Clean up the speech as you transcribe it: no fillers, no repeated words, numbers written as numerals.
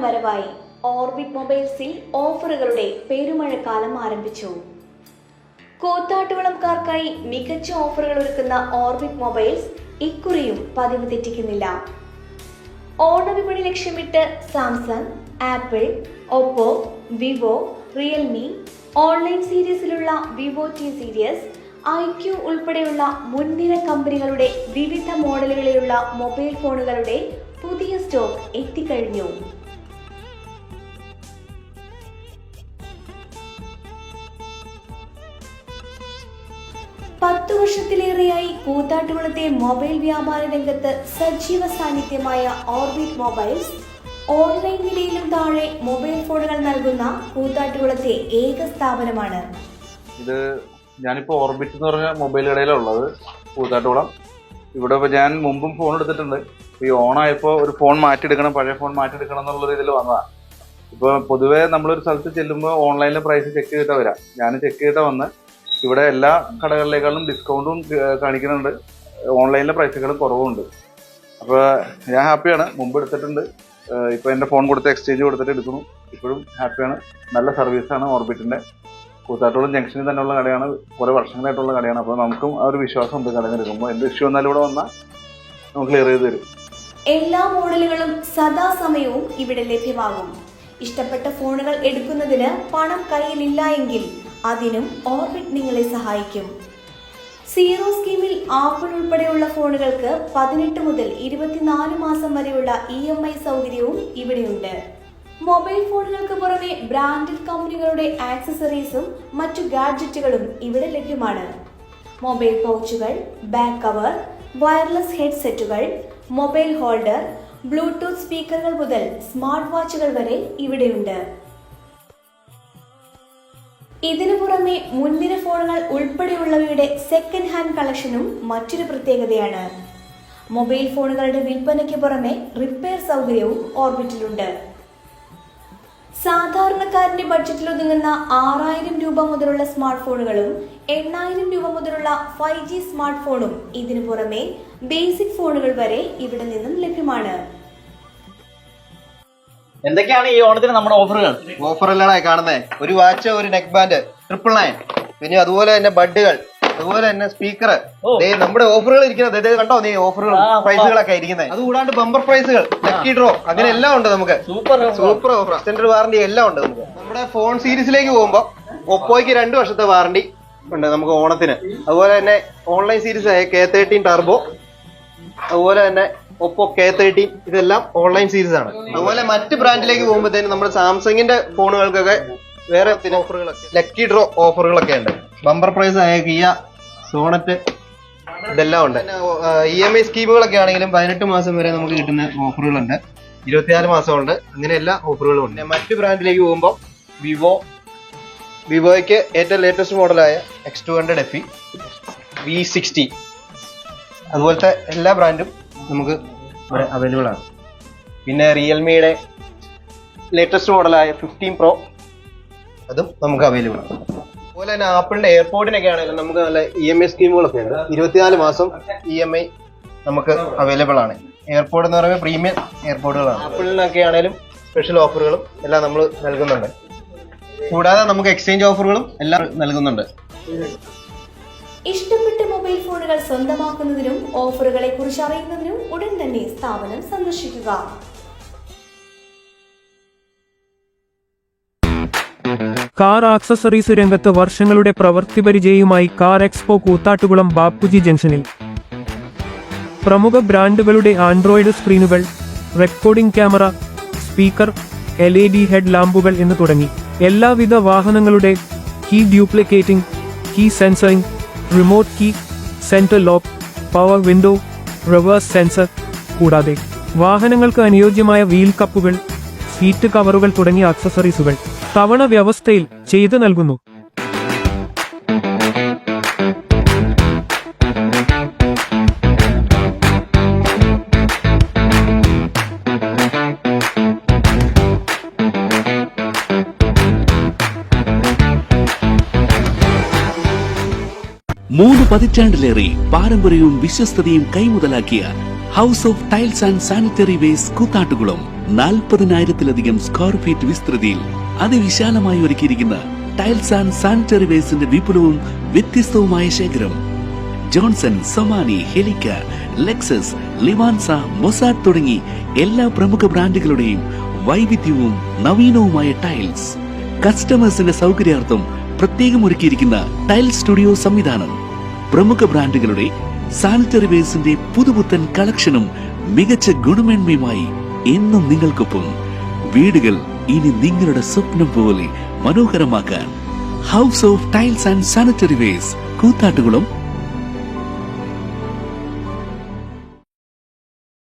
വരവായി. ഓർബിറ്റ് മൊബൈൽസിൽ ഓഫറുകളുടെ പെരുമഴക്കാലം ആരംഭിച്ചു. കൂത്താട്ടുകുളംകാർക്കായി മികച്ച ഓഫറുകൾ ഒരുക്കുന്ന ഓർബിറ്റ് മൊബൈൽസ് ഇക്കുറിയും പതിവ് തെറ്റിക്കുന്നില്ല. ഓണവിപണി ലക്ഷ്യമിട്ട് Samsung, Apple, Oppo, Vivo, Realme, online സീരീസിലുള്ള വിവോ ടി സീരീസ്, IQ ഉൾപ്പെടെയുള്ള മുൻനിര കമ്പനികളുടെ വിവിധ മോഡലുകളിലുള്ള മൊബൈൽ ഫോണുകളുടെ പുതിയ സ്റ്റോക്ക് എത്തിക്കഴിഞ്ഞു. പത്തു വർഷത്തിലേറെയായി കൂത്താട്ടുകുളത്തെ മൊബൈൽ വ്യാപാര രംഗത്ത് സജീവ സാന്നിധ്യമായ ഓർബിറ്റ് മൊബൈൽസ് ഓൺലൈൻ വിലയിലും താഴെ മൊബൈൽ ഫോണുകൾ നൽകുന്ന കൂത്താട്ടുകുളത്തെ ഏക സ്ഥാപനമാണ്. ഇത് ഞാനിപ്പോൾ ഓർബിറ്റ് എന്ന് പറഞ്ഞ മൊബൈൽ കടയിലുള്ളത് കൂത്താട്ടുകുളം. ഇവിടെ ഇപ്പോൾ ഞാൻ മുമ്പും ഫോൺ എടുത്തിട്ടുണ്ട്. ഈ ഓണായപ്പോൾ ഒരു ഫോൺ മാറ്റിയെടുക്കണം, പഴയ ഫോൺ മാറ്റിയെടുക്കണം എന്നുള്ളൊരു ഇതിൽ വന്നതാണ്. ഇപ്പോൾ പൊതുവേ നമ്മളൊരു സ്ഥലത്ത് ചെല്ലുമ്പോൾ ഓൺലൈനിൽ പ്രൈസ് ചെക്ക് ചെയ്തിട്ടാണ് വരാം. ഞാൻ ചെക്ക് ചെയ്തിട്ട് വന്ന് ഇവിടെ എല്ലാ കടകളിലേക്കാളും ഡിസ്കൗണ്ടും കാണിക്കുന്നുണ്ട്, ഓൺലൈനിലെ പ്രൈസുകളും കുറവുണ്ട്. അപ്പോൾ ഞാൻ ഹാപ്പിയാണ്. മുമ്പ് എടുത്തിട്ടുണ്ട്, ഇപ്പോൾ എൻ്റെ ഫോൺ കൊടുത്ത് എക്സ്ചേഞ്ച് കൊടുത്തിട്ട് എടുക്കുന്നു. ഇപ്പോഴും ഹാപ്പിയാണ്. നല്ല സർവീസാണ് ഓർബിറ്റിൻ്റെ. കൂത്താട്ടുകുളം ജംഗ്ഷനിൽ തന്നെയുള്ള കടയാണ്, കുറേ വർഷങ്ങളായിട്ടുള്ള കടയാണ്. അപ്പോൾ നമുക്കും ആ ഒരു വിശ്വാസമുണ്ട് കടയിൽ എടുക്കുമ്പോൾ എന്ത് ഇഷ്യൂ വന്നാലും ഇവിടെ വന്നാൽ നമുക്ക് ക്ലിയർ ചെയ്ത് തരും. എല്ലാ മോഡലുകളും സദാസമയവും ഇവിടെ ലഭ്യമാകും. ഇഷ്ടപ്പെട്ട ഫോണുകൾ എടുക്കുന്നതിന് പണം കയ്യിലില്ല എങ്കിൽ അതിനും ഓർബിറ്റ് നിങ്ങളെ സഹായിക്കും. സീറോ സ്കീമിൽ ആപ്പിൾ ഉൾപ്പെടെയുള്ള ഫോണുകൾക്ക് 18 മുതൽ 24 മാസം വരെയുള്ള EMI സൗകര്യവും ഇവിടെയുണ്ട്. മൊബൈൽ ഫോണുകൾക്ക് പുറമെ ബ്രാൻഡഡ് കമ്പനികളുടെ ആക്സസറീസും മറ്റു ഗാഡ്ജറ്റുകളും ഇവിടെ ലഭ്യമാണ്. മൊബൈൽ പൗച്ചുകൾ, ബാക്ക് കവർ, വയർലെസ് ഹെഡ്സെറ്റുകൾ, മൊബൈൽ ഹോൾഡർ, ബ്ലൂടൂത്ത് സ്പീക്കറുകൾ മുതൽ സ്മാർട്ട് വാച്ചുകൾ വരെ ഇവിടെയുണ്ട്. ഇതിനു പുറമെ മുൻനിര ഫോണുകൾ ഉൾപ്പെടെയുള്ളവയുടെ സെക്കൻഡ് ഹാൻഡ് കളക്ഷനും മറ്റൊരു പ്രത്യേകതയാണ്. മൊബൈൽ ഫോണുകളുടെ വിൽപ്പനയ്ക്ക് പുറമെ റിപ്പയർ സൗകര്യവും ഓർബിറ്റിലുണ്ട്. സാധാരണക്കാരന്റെ ബഡ്ജറ്റിൽ ഒതുങ്ങുന്ന 6000 രൂപ മുതലുള്ള സ്മാർട്ട് ഫോണുകളും 8000 രൂപ മുതലുള്ള 5G സ്മാർട്ട് ഫോണും ഇതിനു പുറമെ ബേസിക് ഫോണുകൾ വരെ ഇവിടെ നിന്നും ലഭ്യമാണ്. എന്തൊക്കെയാണ് ഈ ഓണത്തിന് നമ്മുടെ ഓഫറുകൾ? ഓഫറല്ലാണ് കാണുന്നത്. ഒരു വാച്ച്, ഒരു നെക്ക് ബാൻഡ് 999, പിന്നെ അതുപോലെ തന്നെ ബഡ്ഡുകൾ, അതുപോലെ തന്നെ സ്പീക്കർ. നമ്മുടെ ഓഫറുകൾ ഇരിക്കുന്നത് കണ്ടോ നീ, ഓഫറുകൾ പ്രൈസുകളൊക്കെ ഇരിക്കുന്നത്. അതുകൂടാണ്ട് ബമ്പർ പ്രൈസുകൾ, ലക്കി ഡ്രോ, അങ്ങനെ എല്ലാം ഉണ്ട് നമുക്ക്. സൂപ്പർ ഓഫർ, എക്സ്റ്റൻഡഡ് വാറണ്ടി എല്ലാം ഉണ്ട് നമുക്ക്. നമ്മുടെ ഫോൺ സീരീസിലേക്ക് പോകുമ്പോൾ ഒപ്പോയ്ക്ക് 2 വർഷത്തെ വാറണ്ടി ഉണ്ട് നമുക്ക് ഓണത്തിന്. അതുപോലെ തന്നെ ഓൺലൈൻ സീരീസ് ആയ K13 ടർബോ, അതുപോലെ തന്നെ ഒപ്പോ K13, ഇതെല്ലാം ഓൺലൈൻ സീരീസ് ആണ്. അതുപോലെ മറ്റ് ബ്രാൻഡിലേക്ക് പോകുമ്പോഴത്തേനും നമ്മുടെ സാംസങ്ങിന്റെ ഫോണുകൾക്കൊക്കെ വേറെ ഓഫറുകളൊക്കെ, ലക്കി ഡ്രോ ഓഫറുകളൊക്കെ ഉണ്ട്. ബമ്പർ പ്രൈസ് ആയ കിയ സോണറ്റ്, ഇതെല്ലാം ഉണ്ട്. EMI സ്കീമുകളൊക്കെ ആണെങ്കിലും 18 മാസം വരെ നമുക്ക് കിട്ടുന്ന ഓഫറുകളുണ്ട്, 24 മാസമുണ്ട്. അങ്ങനെ എല്ലാ ഓഫറുകളും ഉണ്ട്. മറ്റ് ബ്രാൻഡിലേക്ക് പോകുമ്പോൾ വിവോയ്ക്ക് ഏറ്റവും ലേറ്റസ്റ്റ് മോഡലായ X200 FE, V60, അതുപോലത്തെ എല്ലാ ബ്രാൻഡും നമുക്ക് ഇവിടെ അവൈലബിൾ ആണ്. പിന്നെ റിയൽമിയുടെ ലേറ്റസ്റ്റ് മോഡലായ 15 Pro, അതും നമുക്ക് അവൈലബിൾ ആണ്. അതുപോലെ തന്നെ ആപ്പിളിന്റെ എയർപോർട്ടിനൊക്കെ ആണെങ്കിലും നമുക്ക് നല്ല EMI സ്കീമുകളൊക്കെ ഉണ്ട്. 24 മാസം EMI നമുക്ക് അവൈലബിൾ ആണ്. എയർപോർട്ട് എന്ന് പറയുമ്പോൾ പ്രീമിയം എയർപോർട്ടുകളാണ്. ആപ്പിളിനൊക്കെ ആണെങ്കിലും സ്പെഷ്യൽ ഓഫറുകളും എല്ലാം നമ്മൾ നൽകുന്നുണ്ട്. കൂടാതെ നമുക്ക് എക്സ്ചേഞ്ച് ഓഫറുകളും എല്ലാം നൽകുന്നുണ്ട്. ഇഷ്ടപ്പെട്ട മൊബൈൽ ഫോണുകൾ സ്വന്തമാക്കുന്നതിനും ഓഫറുകളെ കുറിച്ച് അറിയുന്നതിനും ഉടൻ തന്നെ സ്ഥാപനം സന്ദർശിക്കുക. കാർ ആക്സസറീസ് രംഗത്ത് വർഷങ്ങളുടെ പ്രവൃത്തി പരിചയവുമായി കാർ എക്സ്പോ കൂത്താട്ടുകുളം ബാപ്പുജി ജംഗ്ഷനിൽ. പ്രമുഖ ബ്രാൻഡുകളുടെ ആൻഡ്രോയിഡ് സ്ക്രീനുകൾ, recording camera, speaker, LED head ലാമ്പുകൾ എന്ന് തുടങ്ങി എല്ലാവിധ വാഹനങ്ങളുടെ key duplicating, key sensoring, remote key, central lock, power window, reverse sensor, കൂടാതെ വാഹനങ്ങൾക്ക് അനുയോജ്യമായ വീൽ കപ്പുകൾ, സീറ്റ് കവറുകൾ തുടങ്ങിയ ആക്സസറീസുകൾ തവണ വ്യവസ്ഥയിൽ ചെയ്തു നൽകുന്നു. മൂന്ന് പതിറ്റാണ്ടിലേറെ പാരമ്പര്യവും വിശ്വസ്തതയും കൈമുതലാക്കിയ house of tiles and sanitary വേസ്റ്റ് കൂത്താട്ടുകുളം 40,000-ലധികം സ്ക്വയർ ഫീറ്റ് വിസ്തൃതിയിൽ അതിവിശാലമായി ഒരുക്കിയിരിക്കുന്ന ടൈൽസ് ആൻഡ് സാനിറ്ററി വേസിന്റെ വിപുലവും വ്യത്യസ്തവുമായ ശേഖരം. ജോൺസൺ, സൊമാനി, ഹെലിക്ക, ലെക്സസ്, ലിവാൻസ, മൊസാഡ് തുടങ്ങി എല്ലാ പ്രമുഖ ബ്രാൻഡുകളുടെയും വൈവിധ്യവും നവീനവുമായ ടൈൽസ്. കസ്റ്റമേഴ്സിന്റെ സൗകര്യാർത്ഥം പ്രത്യേകം ഒരുക്കിയിരിക്കുന്ന ടൈൽ സ്റ്റുഡിയോ സംവിധാനം. പ്രമുഖ ബ്രാൻഡുകളുടെ സാനിറ്ററി വേസിന്റെ പുതുപുത്തൻ കളക്ഷനും മികച്ച ഗുണമേന്മയുമായി എന്നും നിങ്ങൾക്കൊപ്പം. വീടുകൾ ഇനി നിങ്ങളുടെ സ്വപ്നം പോലെ മനോഹരമാക്കാൻ house of tiles and sanitary wares, Koothattukulam,